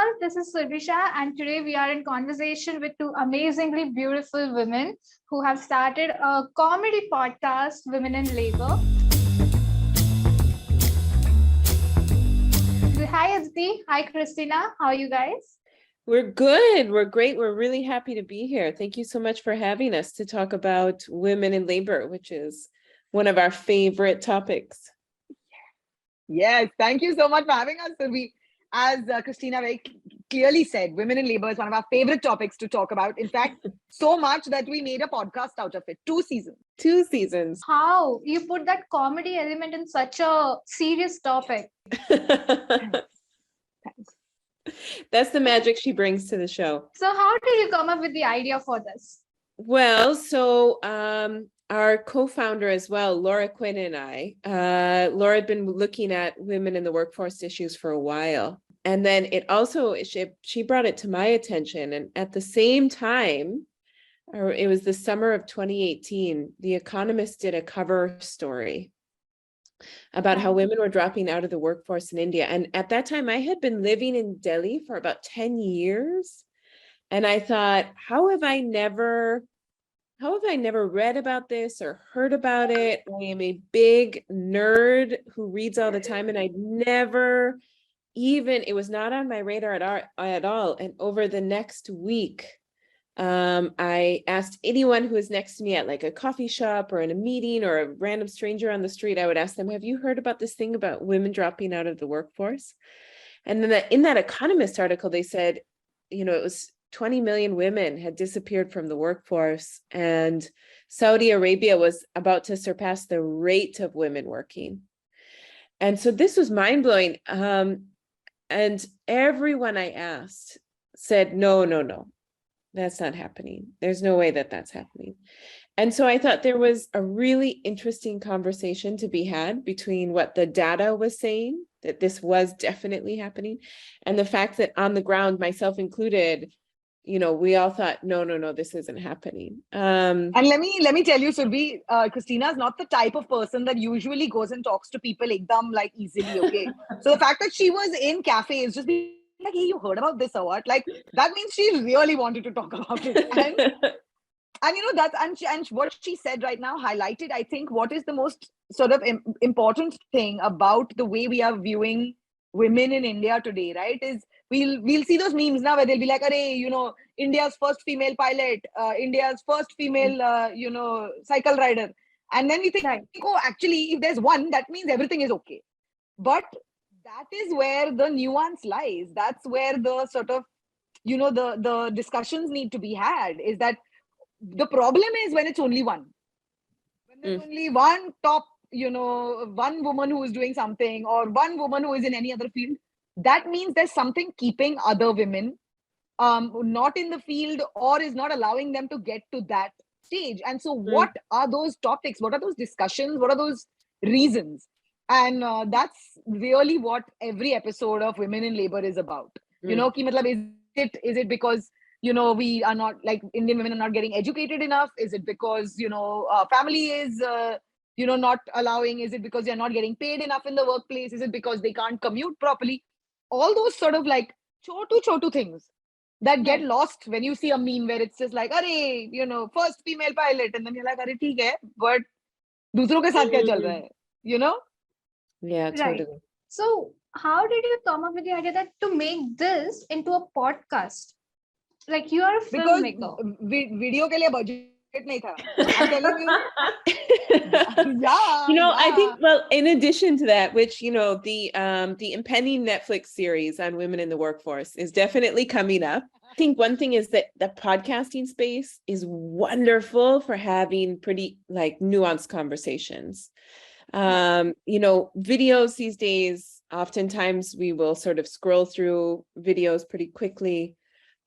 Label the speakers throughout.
Speaker 1: all, this is Surbisha, and today we are in conversation with two amazingly beautiful women who have started a comedy podcast, Women in Labor. Hi Aditi, hi Christina, how are you guys?
Speaker 2: We're good. We're great. We're really happy to be here. Thank you so much for having us to talk about women in labor, which is one of our favorite topics.
Speaker 3: Yes, thank you so much for having us. So as Christina very clearly said, women in labor is one of our favorite topics to talk about. In fact, so much that we made a podcast out of it. 2 seasons.
Speaker 2: 2 seasons.
Speaker 1: How you put that comedy element in such a serious topic?
Speaker 3: Thanks.
Speaker 2: That's the magic she brings to the show.
Speaker 1: So how did you come up with the idea for this?
Speaker 2: Well, so our co-founder as well, Laura Quinn and I, Laura had been looking at women in the workforce issues for a while. And then it also, she brought it to my attention. And at the same time, or it was the summer of 2018, The Economist did a cover story about how women were dropping out of the workforce in India. And at that time, I had been living in Delhi for about 10 years. And I thought, how have I never read about this or heard about it? I am a big nerd who reads all the time, and I'd never even, it was not on my radar at all. And over the next week, I asked anyone who was next to me at like a coffee shop or in a meeting or a random stranger on the street, I would ask them, have you heard about this thing about women dropping out of the workforce? And then in that Economist article, they said, it was 20 million women had disappeared from the workforce, and Saudi Arabia was about to surpass the rate of women working. And so this was mind-blowing. And everyone I asked said, no, that's not happening. There's no way that that's happening. And so I thought there was a really interesting conversation to be had between what the data was saying, that this was definitely happening, and the fact that on the ground, myself included, we all thought, no, this isn't happening.
Speaker 3: And let me tell you, Surbi, Christina is not the type of person that usually goes and talks to people ekdam like easily, okay? So the fact that she was in cafes just being like, hey, you heard about this or what? Like, that means she really wanted to talk about it. And what she said right now highlighted, I think, what is the most sort of important thing about the way we are viewing women in India today, right? Is we'll see those memes now where they'll be like, India's first female pilot, India's first female, cycle rider. And then we think, oh, actually, if there's one, that means everything is okay. But that is where the nuance lies. That's where the sort of, the discussions need to be had, is that the problem is when it's only one. When there's only one top, one woman who is doing something or one woman who is in any other field, that means there's something keeping other women not in the field or is not allowing them to get to that stage. And so what are those topics? What are those discussions? What are those reasons? And that's really what every episode of Women in Labor is about. Is it because, we are not, like, Indian women are not getting educated enough? Is it because, family is, not allowing? Is it because they're not getting paid enough in the workplace? Is it because they can't commute properly? All those sort of like chotu things that get lost when you see a meme where it's just like, first female pilot. And then you're like, theek hai, but dusron ke saath kya chal raha hai?
Speaker 2: Yeah, totally.
Speaker 1: Right. So how did you come up with the idea that to make this into a podcast? Like, you are a filmmaker.
Speaker 3: Because video ke liye budget nahi tha. I'm telling you.
Speaker 2: I think, well, in addition to that, which, the impending Netflix series on women in the workforce is definitely coming up. I think one thing is that the podcasting space is wonderful for having pretty nuanced conversations. Videos these days, oftentimes we will sort of scroll through videos pretty quickly.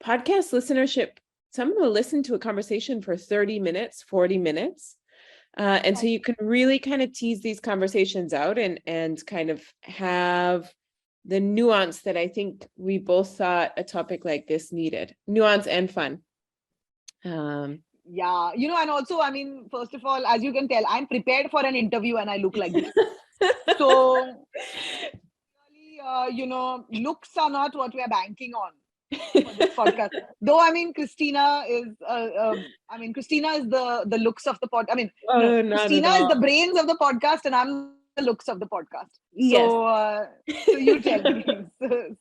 Speaker 2: Podcast listenership, someone will listen to a conversation for 30 minutes, 40 minutes. And so you can really kind of tease these conversations out and kind of have the nuance that I think we both thought a topic like this needed. Nuance and fun.
Speaker 3: Yeah, and also, first of all, as you can tell, I'm prepared for an interview and I look like this. So looks are not what we are banking on for this podcast. Though, I mean, Christina is the looks of the pod. I mean,
Speaker 2: Oh, not at
Speaker 3: Christina is the
Speaker 2: all.
Speaker 3: brains of the podcast, and I'm the looks of the podcast.
Speaker 2: Yes.
Speaker 3: So you tell me.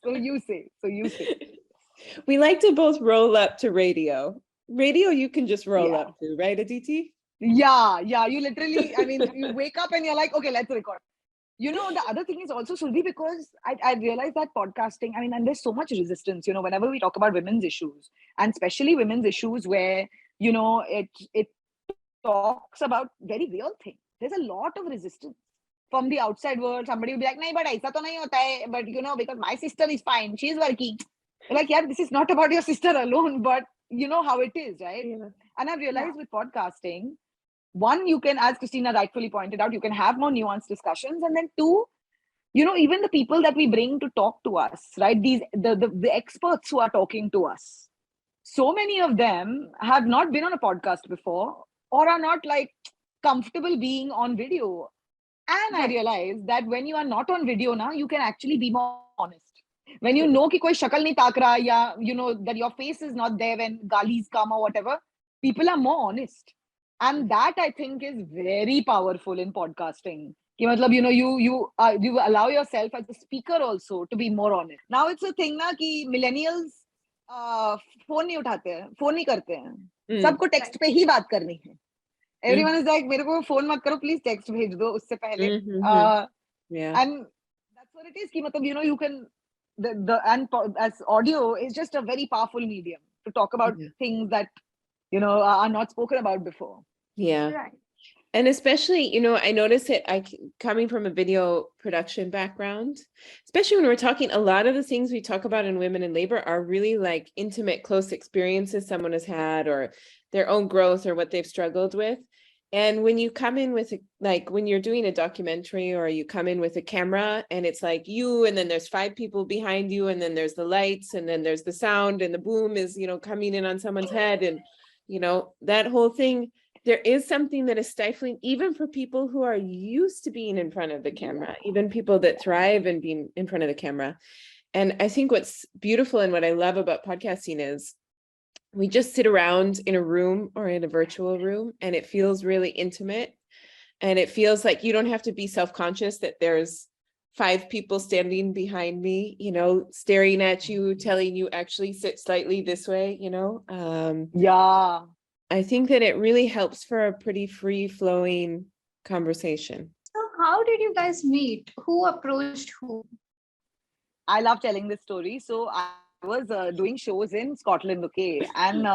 Speaker 3: So you say.
Speaker 2: We like to both roll up to radio. Radio, you can just roll up to, right, Aditi?
Speaker 3: Yeah. You literally, I mean, you wake up and you're like, okay, let's record. The other thing is also, Surbi, because I realized that podcasting, I mean, and there's so much resistance, whenever we talk about women's issues, and especially women's issues where, it talks about very real things. There's a lot of resistance from the outside world. Somebody will be like, nahi, but aisa to nahi hota hai. But, because my sister is fine. She's working. You're like, yeah, this is not about your sister alone, but you know how it is, right?
Speaker 2: Yeah.
Speaker 3: And I've realized with podcasting, one, you can, as Christina rightfully pointed out, you can have more nuanced discussions. And then two, even the people that we bring to talk to us, right? The experts who are talking to us, so many of them have not been on a podcast before or are not like comfortable being on video. And I realized that when you are not on video now, you can actually be more honest. When you know कि कोई शक्ल नहीं ताक रहा, या that your face is not there when galis come or whatever, people are more honest. And that I think is very powerful in podcasting. कि मतलब, you allow yourself as a speaker also to be more honest. Now it's a thing ना कि millennials phone नहीं उठाते हैं, phone नहीं करते हैं, सबको text पे ही बात करनी है. Everyone is like, मेरे को phone मत करो, please text भेज दो उससे पहले.
Speaker 2: Yeah.
Speaker 3: And that's what it is. कि मतलब, you can as audio is just a very powerful medium to talk about things that are not spoken about before.
Speaker 2: Yeah.
Speaker 1: Right.
Speaker 2: And especially, I notice it, coming from a video production background, especially when we're talking, a lot of the things we talk about in Women in Labor are really like intimate, close experiences someone has had, or their own growth, or what they've struggled with. And when you come in with, like, when you're doing a documentary, or you come in with a camera and it's like you, and then there's 5 people behind you, and then there's the lights, and then there's the sound, and the boom is, coming in on someoe's head, and, that whole thing, there is something that is stifling, even for people who are used to being in front of the camera, even people that thrive in being in front of the camera. And I think what's beautiful and what I love about podcasting is we just sit around in a room or in a virtual room, and it feels really intimate, and it feels like you don't have to be self-conscious that there's 5 people standing behind me, staring at you, telling you actually sit slightly this way,
Speaker 3: Yeah.
Speaker 2: I think that it really helps for a pretty free-flowing conversation.
Speaker 1: So how did you guys meet? Who approached who?
Speaker 3: I love telling this story. So I was doing shows in Scotland, okay? And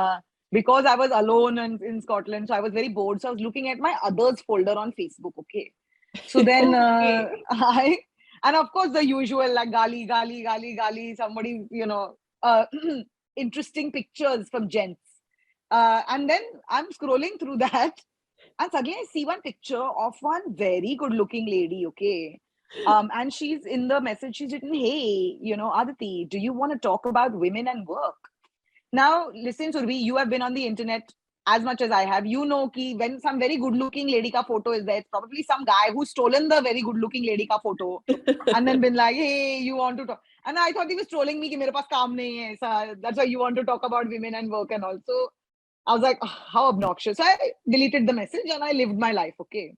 Speaker 3: because I was alone in Scotland, so I was very bored. So I was looking at my others folder on Facebook, okay? So then and of course the usual, like gali, somebody, interesting pictures from gents. And then I'm scrolling through that, and suddenly I see one picture of one very good looking lady, okay? And she's in the message, she's written, hey, Aditi, do you want to talk about women and work? Now, listen, Surbi, you have been on the internet as much as I have. You know ki when some very good looking lady ka photo is there, it's probably some guy who's stolen the very good looking lady ka photo and then been like, hey, you want to talk? And I thought he was trolling me ki mere paas kaam nahi hai, aisa. That's why you want to talk about women and work and all. So I was like, oh, how obnoxious. So I deleted the message and I lived my life, okay?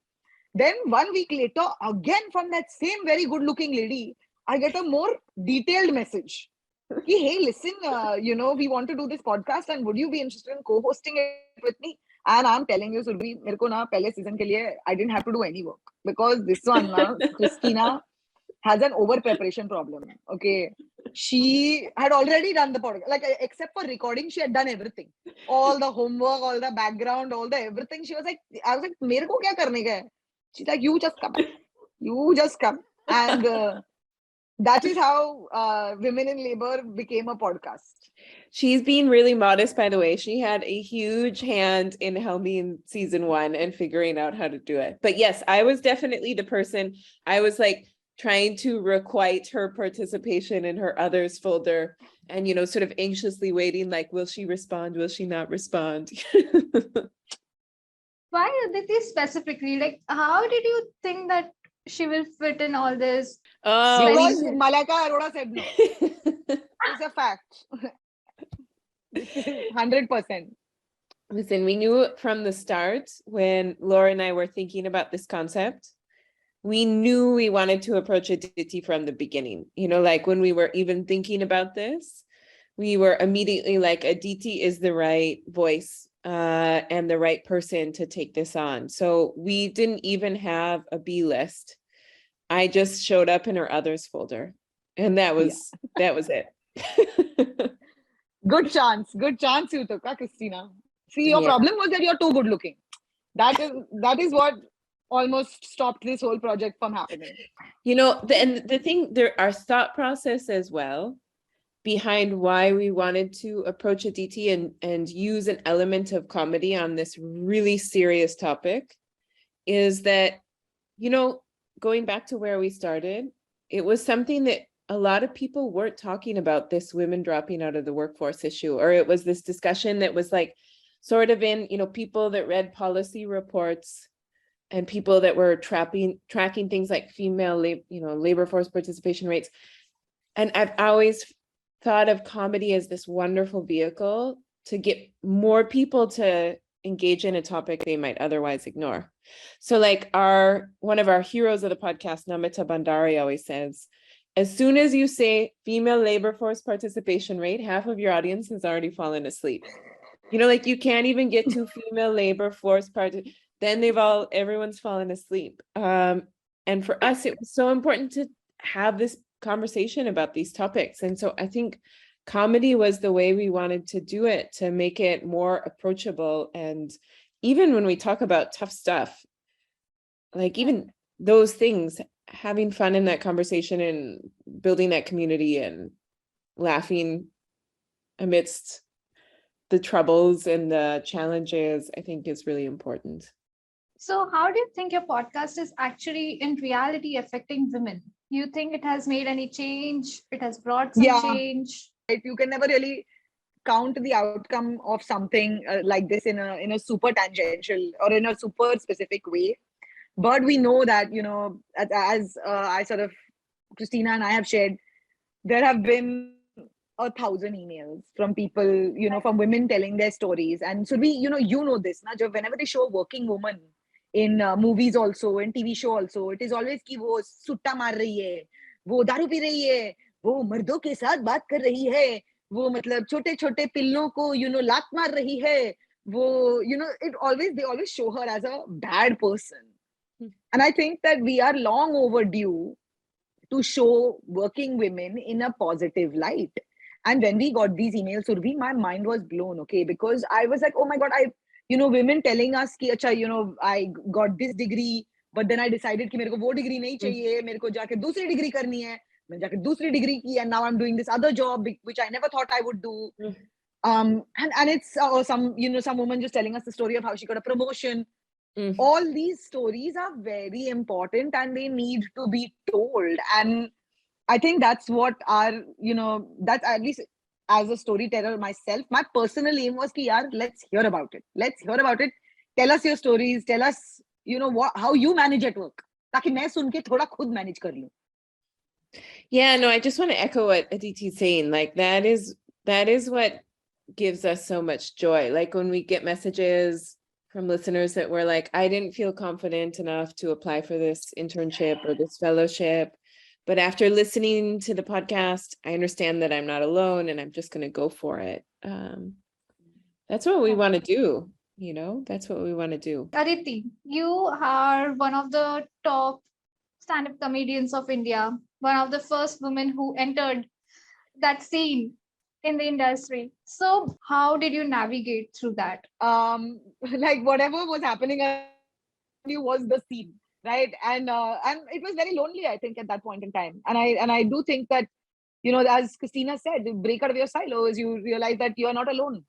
Speaker 3: Then 1 week later, again from that same very good looking lady, I get a more detailed message. Ki, hey, listen, we want to do this podcast, and would you be interested in co-hosting it with me? And I'm telling you, Surbi, mere ko na pehle season ke liye, I didn't have to do any work, because this one, Christina has an over preparation problem. Okay. She had already done the podcast, like, except for recording, she had done everything, all the homework, all the background, all the everything. She was like, I was like, mere ko kya karne ka hai? She's like, you just come. And that is how Women in Labor became a podcast.
Speaker 2: She's being really modest, by the way. She had a huge hand in helming season 1 and figuring out how to do it. But yes, I was definitely the person, I was like trying to requite her participation in her others folder, and, sort of anxiously waiting, like, will she respond? Will she not respond?
Speaker 1: Why Aditi specifically? Like, how did you think that she will fit in all this.
Speaker 2: Oh,
Speaker 3: Because
Speaker 1: Special.
Speaker 3: Malaka Arora said no. It's a fact. This is 100%.
Speaker 2: Listen, we knew from the start when Laura and I were thinking about this concept, we knew we wanted to approach Aditi from the beginning. You know, like when we were even thinking about this, we were immediately like, Aditi is the right voice and the right person to take this on. So we didn't even have a B list. I just showed up in her others folder, and that was it.
Speaker 3: Good chance you took, Christina. See, your
Speaker 2: Yeah.
Speaker 3: problem was that you're too good looking. That is what almost stopped this whole project from happening.
Speaker 2: You know, and the thing, there, our thought process as well behind why we wanted to approach Aditi and use an element of comedy on this really serious topic is that, you know, going back to where we started, it was something that a lot of people weren't talking about, this women dropping out of the workforce issue, or it was this discussion that was like sort of in, you know, people that read policy reports and people that were tracking things like female labor force participation rates. And I've always thought of comedy as this wonderful vehicle to get more people to engage in a topic they might otherwise ignore. So like one of our heroes of the podcast, Namita Bandari, always says, as soon as you say female labor force participation rate, half of your audience has already fallen asleep. You know, like you can't even get to female labor force then everyone's fallen asleep. And for us, it was so important to have this conversation about these topics. And so I think comedy was the way we wanted to do it, to make it more approachable. And even when we talk about tough stuff, like even those things, having fun in that conversation and building that community and laughing amidst the troubles and the challenges, I think is really important.
Speaker 1: So how do you think your podcast is actually in reality affecting women? You think it has made any change? It has brought some change?
Speaker 3: Right? You can never really count the outcome of something like this in a super tangential or in a super specific way. But we know that, you know, as I sort of, Christina and I have shared, there have been 1,000 emails from people, you know, from women telling their stories. And so you know this, na, whenever they show a working woman in movies also, in TV show also, it is always ki wo sutta maar rahi hai, wo daru pi rahi hai, wo mardon ke saath baat kar rahi hai, wo matlab chote chote pillon ko, you know, laat maar rahi hai, wo, you know, they always show her as a bad person. And I think that we are long overdue to show working women in a positive light. And when we got these emails, Surabhi, my mind was blown, okay? Because I was like, oh my God, women telling us ki, acha, you know, I got this degree, but then I decided ki mereko wo degree nahi chahiye, mereko jaake dusri degree karni hai. Maine jaake dusri degree ki, and now I'm doing this other job, which I never thought I would do. And it's some woman just telling us the story of how she got a promotion. All these stories are very important and they need to be told. And I think that's what that's at least as a storyteller myself, my personal aim was ki, yaar, let's hear about it. Let's hear about it. Tell us your stories. Tell us, you know, how you manage at work. Taki main sun ke thoda khud manage kar lu.
Speaker 2: Yeah, no, I just want to echo what Aditi is saying. Like that is what gives us so much joy. Like when we get messages from listeners that were like, I didn't feel confident enough to apply for this internship or this fellowship, but after listening to the podcast, I understand that I'm not alone and I'm just going to go for it. That's what we want to do. You know, that's what we want to do.
Speaker 1: Aditi, you are one of the top stand-up comedians of India, one of the first women who entered that scene in the industry. So how did you navigate through that?
Speaker 3: Like whatever was happening around you was the scene, right? And it was very lonely, I think, at that point in time. And I do think that, you know, as Christina said, break out of your silos, you realize that you are not alone.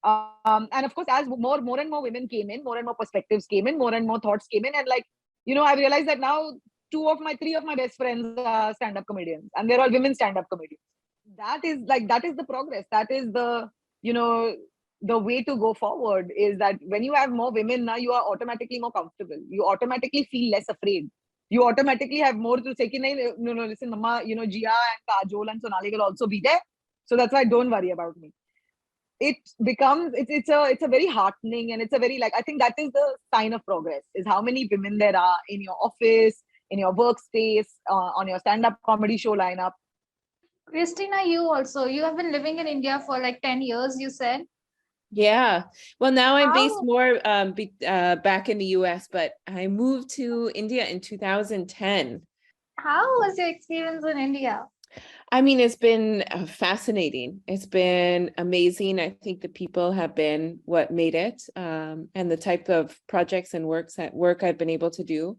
Speaker 3: And of course, as more and more women came in, more and more perspectives came in, more and more thoughts came in, and like, you know, I realized that now three of my best friends are stand-up comedians, and they're all women stand-up comedians. That is the progress. That is the, you know, the way to go forward, is that when you have more women now, you are automatically more comfortable. You automatically feel less afraid. you automatically have more to say. No, listen, Mama, Jia and Kajol and Sonali will also be there. So that's why don't worry about me. It becomes, it's a very heartening, and it's a very, like, I think that is the sign of progress, is how many women there are in your office, in your workspace, on your stand-up comedy show lineup.
Speaker 1: Christina, you have been living in India for like 10 years, you said.
Speaker 2: Yeah. Well, now I'm based
Speaker 1: How?
Speaker 2: more back in the US, but I moved to India in 2010.
Speaker 1: How was your experience in India?
Speaker 2: I mean, it's been fascinating. It's been amazing. I think the people have been what made it, and the type of projects and work I've been able to do,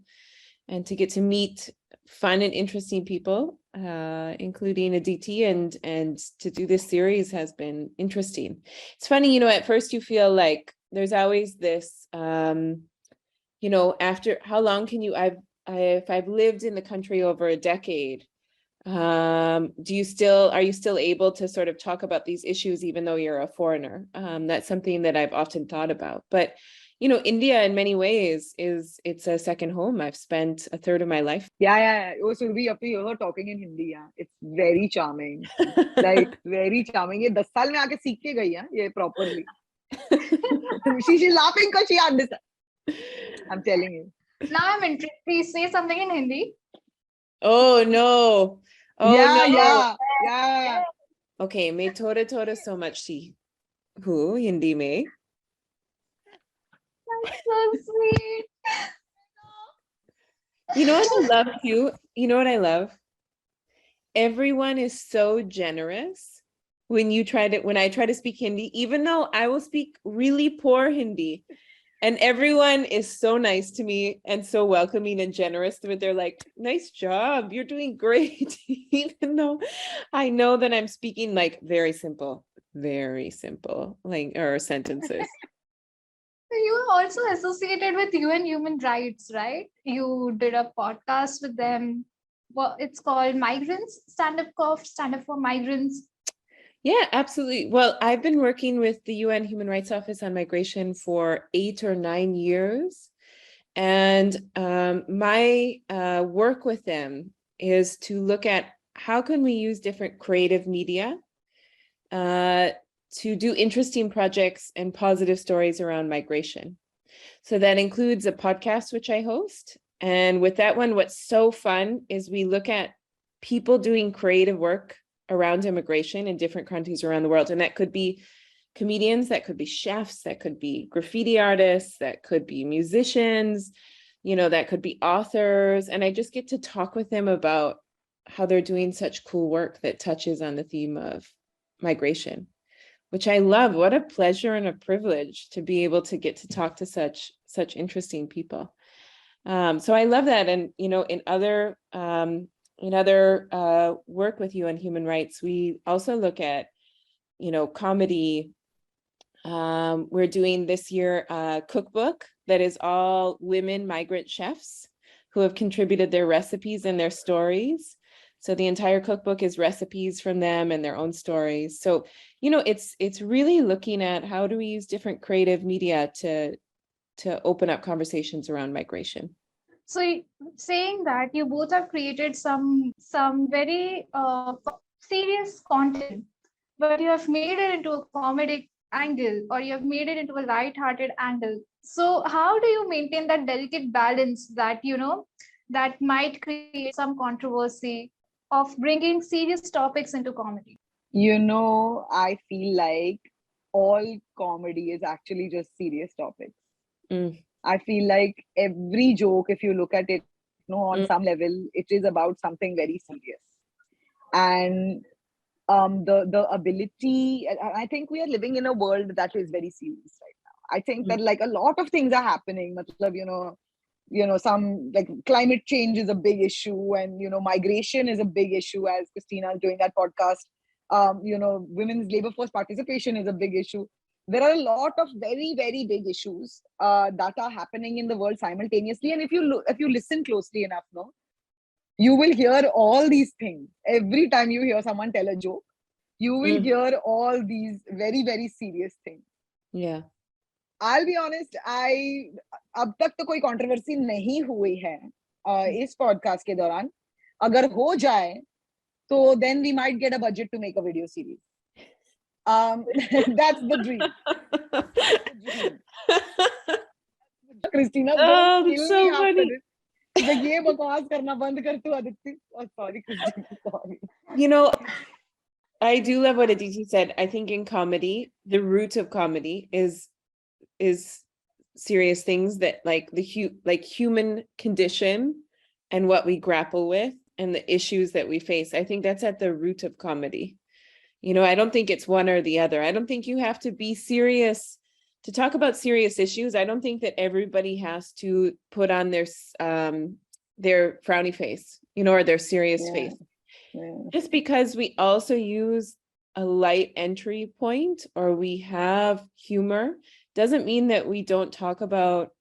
Speaker 2: and to get to meet fun and interesting people, including Aditi, and to do this series has been interesting. It's funny, at first you feel like there's always this, after how long can you? If I've lived in the country over a decade. Are you still able to sort of talk about these issues even though you're a foreigner? That's something that I've often thought about. But India in many ways it's a second home. I've spent a third of my life.
Speaker 3: Yeah. Oh, Surabhi, up to you talking in Hindi. Yeah. It's very charming. Like, very charming. ये 10 साल में आके सीख के गई है ये properly. She's laughing because she understands. I'm telling you.
Speaker 1: Now I'm intrigued. Please say something in Hindi.
Speaker 2: Oh no. Oh no.
Speaker 3: Yeah.
Speaker 2: Okay, मैं थोड़ा समझती हूँ हिंदी में.
Speaker 1: That's so sweet.
Speaker 2: You know what I love too? You know what I love? Everyone is so generous when I try to speak Hindi, even though I will speak really poor Hindi. And everyone is so nice to me and so welcoming and generous. They're like, nice job, you're doing great. Even though I know that I'm speaking like very simple, like, or sentences.
Speaker 1: You are also associated with UN Human Rights, right? You did a podcast with them. Well, it's called Migrants, Stand Up for Migrants.
Speaker 2: Yeah, absolutely. Well, I've been working with the UN Human Rights Office on migration for 8 or 9 years. And my work with them is to look at how can we use different creative media to do interesting projects and positive stories around migration. So that includes a podcast, which I host. And with that one, what's so fun is we look at people doing creative work around immigration in different countries around the world. And that could be comedians, that could be chefs, that could be graffiti artists, that could be musicians, that could be authors. And I just get to talk with them about how they're doing such cool work that touches on the theme of migration, which I love. What a pleasure and a privilege to be able to get to talk to such interesting people. So I love that. And, in other work with you on human rights, we also look at, comedy. We're doing this year a cookbook that is all women migrant chefs who have contributed their recipes and their stories. So the entire cookbook is recipes from them and their own stories. So, it's really looking at how do we use different creative media to open up conversations around migration.
Speaker 1: So saying that, you both have created some very serious content, but you have made it into a comedic angle, or you have made it into a light-hearted angle. So how do you maintain that delicate balance that that might create some controversy of bringing serious topics into comedy?
Speaker 3: I feel like all comedy is actually just serious topics. I feel like every joke, if you look at it, on some level, it is about something very serious. And the ability, I think we are living in a world that is very serious right now. I think that like a lot of things are happening. Some like climate change is a big issue, and migration is a big issue, as Christina is doing that podcast. Women's labor force participation is a big issue. There are a lot of very, very big issues that are happening in the world simultaneously. And if you listen closely enough, you will hear all these things. Every time you hear someone tell a joke, you will hear all these very, very serious things.
Speaker 2: Yeah.
Speaker 3: I'll be honest, अब तक तो कोई controversy नहीं हुई है. इस podcast के दौरान अगर हो जाए तो then we might get a budget to make a video series. That's the dream. That's the dream. Christina, don't
Speaker 2: Oh,
Speaker 3: kill
Speaker 2: that's
Speaker 3: me
Speaker 2: so
Speaker 3: after
Speaker 2: funny.
Speaker 3: this. Like, ये बकवास करना बंद कर तू Aditi. Oh, sorry, Christina. Sorry.
Speaker 2: You know, I do love what Aditi said. I think in comedy, the root of comedy is serious things that like like human condition and what we grapple with and the issues that we face. I think that's at the root of comedy. You know, I don't think it's one or the other. I don't think you have to be serious to talk about serious issues. I don't think that everybody has to put on their frowny face, you know, or their serious face.
Speaker 3: Yeah.
Speaker 2: Just because we also use a light entry point or we have humor doesn't mean that we don't talk about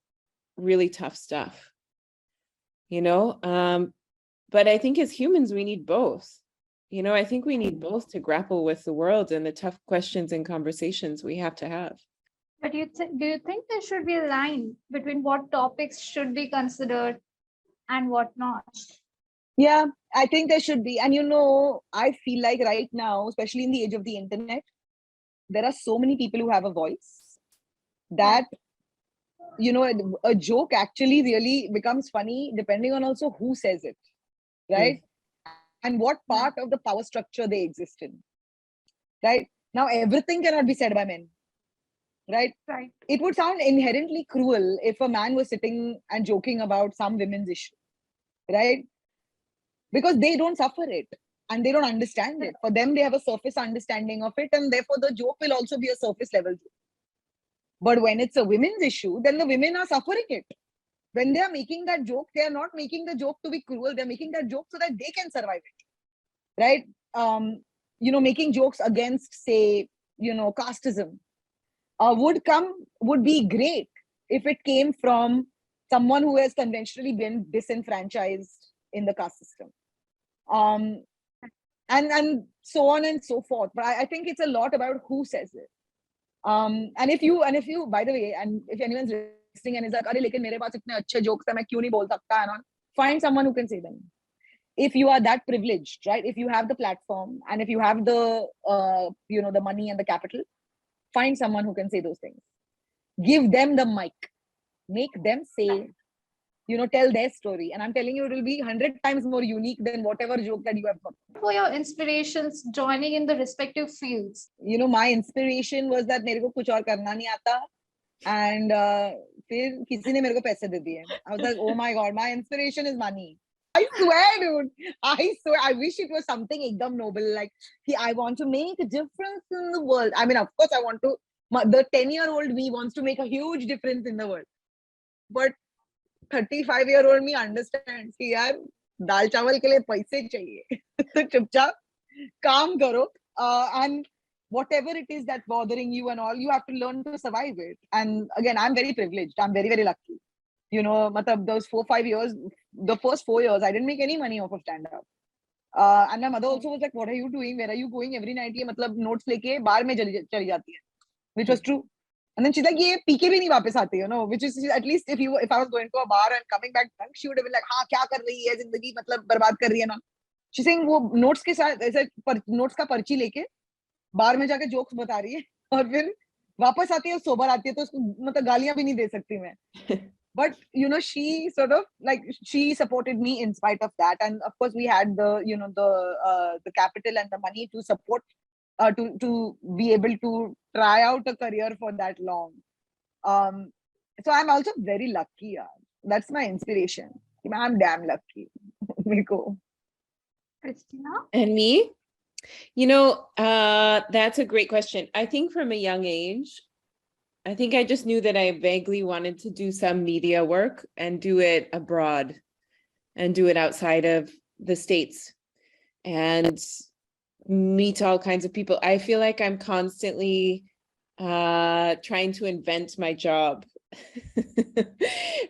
Speaker 2: really tough stuff, you know? But I think as humans, we need both. You know, I think we need both to grapple with the world and the tough questions and conversations we have to have.
Speaker 1: But do you think there should be a line between what topics should be considered and what not?
Speaker 3: Yeah, I think there should be. And you know, I feel like right now, especially in the age of the internet, there are so many people who have a voice that, you know, a joke actually really becomes funny depending on also who says it, right? And what part of the power structure they exist in, right? Now, everything cannot be said by men, right?
Speaker 1: Right.
Speaker 3: It would sound inherently cruel if a man was sitting and joking about some women's issue, right? Because they don't suffer it and they don't understand it. For them, they have a surface understanding of it, and therefore the joke will also be a surface level joke. But when it's a women's issue, then the women are suffering it. When they are making that joke, they are not making the joke to be cruel. They're making that joke so that they can survive it, right? You know, making jokes against, say, you know, casteism would be great if it came from someone who has conventionally been disenfranchised in the caste system. And so on and so forth. But I think it's a lot about who says it. And if you, by the way, and if anyone's listening and is like, "Arey, lekin mere paas itne achhe jokes hai, main kyun nahi bol sakta?" and on, find someone who can say them. If you are that privileged, right? If you have the platform and if you have the, you know, the money and the capital, find someone who can say those things. Give them the mic. Make them say, you know, tell their story. And I'm telling you, it will be 100 times more unique than whatever joke that you have got.
Speaker 1: What were your inspirations joining in the respective fields?
Speaker 3: You know, my inspiration was that मेरे को कुछ और करना नहीं आता, and फिर किसी ने मेरे को पैसे दे दिए. I was like, oh my god, my inspiration is money. I swear, dude. I swear. I wish it was something ekdam noble. Like, I want to make a difference in the world. I mean, of course, I want to. The 10-year-old me wants to make a huge difference in the world. But 35-year-old me understands कि यार दाल चावल के लिए पैसे चाहिए. तो चुपचाप काम करो. And whatever it is that's bothering you and all, you have to learn to survive it. And again, I'm very privileged. I'm very, very lucky. You know, those 4-5 years, the first 4 years, I didn't make any money off of stand-up. And my mother also was like, "What are you doing? Where are you going every night?" ये मतलब notes लेके बार में चली जाती है, which was true. And then she's like, "ये P के भी नहीं वापस आती, you know," which is at least if I was going to a bar and coming back drunk, she would have been like, "हाँ क्या कर रही है जिंदगी, मतलब बर्बाद कर रही है ना." She's saying वो notes के साथ ऐसे notes का पर्ची लेके बार में जाके jokes बता रही है और फिर वापस आती है, सोबर आती है, तो उसको मतलब गालियां भी नहीं दे सकती मैं. But you know, she sort of like she supported me in spite of that, and of course we had the, you know, the capital and the money to support to be able to try out a career for that long. So I'm also very lucky. That's my inspiration. I'm damn lucky.
Speaker 1: Christina?
Speaker 2: And me? You know, that's a great question. I think from a young age, I think I just knew that I vaguely wanted to do some media work and do it abroad and do it outside of the States and meet all kinds of people. I feel like I'm constantly trying to invent my job,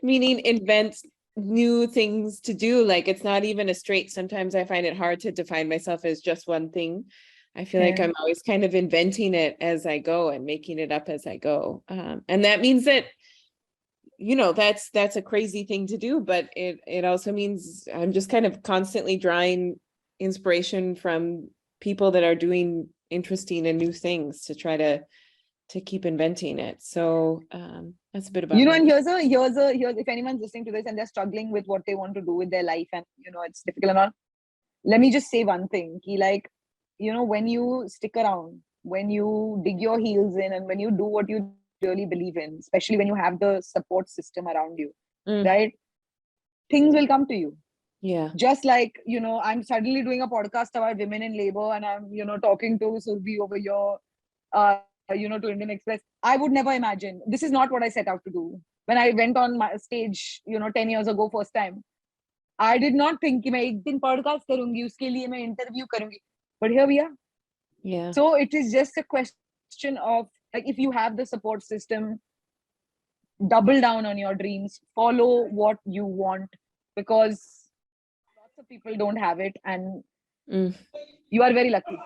Speaker 2: meaning invent new things to do. Like it's not even a straight, sometimes I find it hard to define myself as just one thing. I feel like I'm always kind of inventing it as I go and making it up as I go. And that means that that's a crazy thing to do, but it also means I'm just kind of constantly drawing inspiration from people that are doing interesting and new things to try to keep inventing it. So that's a bit about
Speaker 3: And here's if anyone's listening to this and they're struggling with what they want to do with their life, and it's difficult and all, let me just say one thing. When you stick around, when you dig your heels in, and when you do what you really believe in, especially when you have the support system around you, right? Things will come to you.
Speaker 2: Yeah.
Speaker 3: Just like, I'm suddenly doing a podcast about women in labor, and I'm, talking to Surbi over here, to Indian Express. I would never imagine. This is not what I set out to do. When I went on my stage, 10 years ago, first time, I did not think कि मैं एक दिन podcast करूंगी, उसके लिए मैं interview करूंगी. But here we are.
Speaker 2: Yeah.
Speaker 3: So it is just a question of, like, if you have the support system, double down on your dreams, follow what you want, because lots of people don't have it, and you are very lucky.